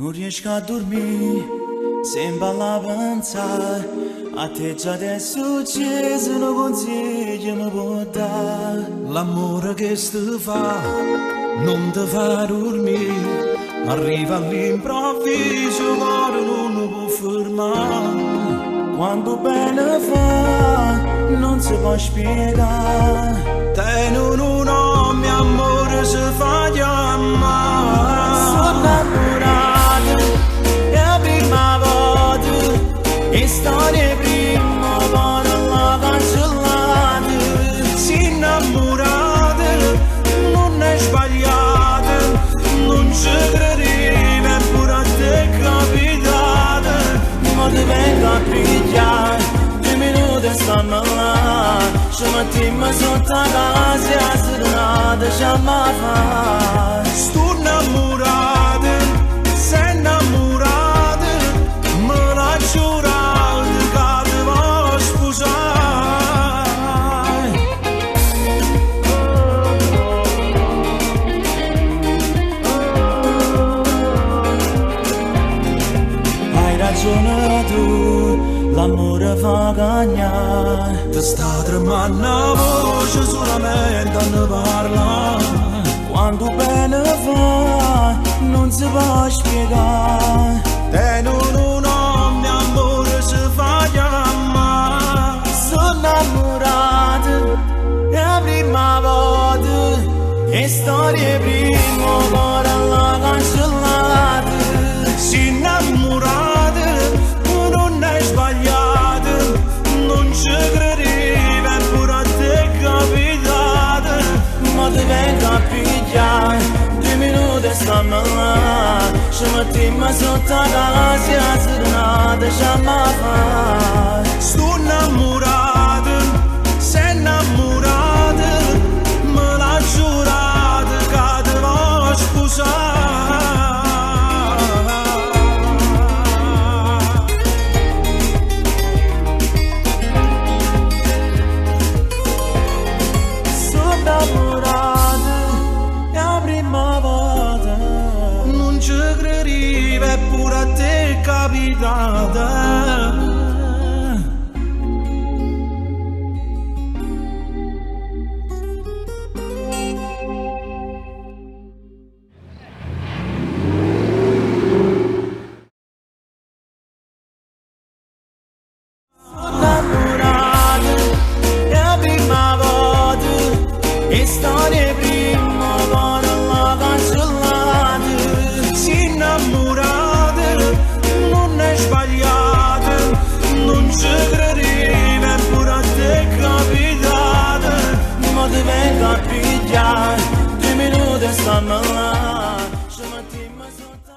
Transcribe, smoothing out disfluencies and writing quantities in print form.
Non riesco a dormire, sembra l'avanzare. A te già adesso c'è, se non consigli mi può dare. L'amore che ti fa non ti fa dormire, arriva all'improvviso, ma non lo può fermare. Quando bene fa, non si può spiegare. Te non un nome, amore, si fa chiamare. Sono innamorato, è la prima volta, e storie prima, poi non la cancellate. Si innamorate, non è sbagliate, non ci credevi, eppure a te è capitata. Ma ti vengo a pigliare, 2 minuti e stanno là. Ci mettiamo sotto la casa e a serenata ci ammazza. Sto innamorata, sei innamorata, me l'ha giurato che ti voglio sposare. Hai ragione tu, l'amore fa cagnare. Ti sta tremando la voce solamente a ne parlare. Quando bene fa, non si può spiegare. Te non un nome, amore, si fa chiamare. Sono innamorato, è la prima volta, e storie prima, poi la cancellate. Si innamorate, non è sbagliate, non ci credevi, eppure a te è capitata. Ma ti vengo a pigliare, 2 minuti e stanno là. Ci mettiamo sotto la casa e a serenata ci ammazza. Sto innamorata, sei innamorata, me l'ha giurato che ti voglio sposare. Sono innamorato, è la prima volta. Non ci credevi, eppure a te è capitata. Innamorato, è la prima volta, e storie prima, poi non la cancellate. Si innamorate, non è sbagliate, non ci credevi, eppure a te è capitata. Ma ti vengo a pigliare, 2 minuti e stanno là. Ci mettiamo sotto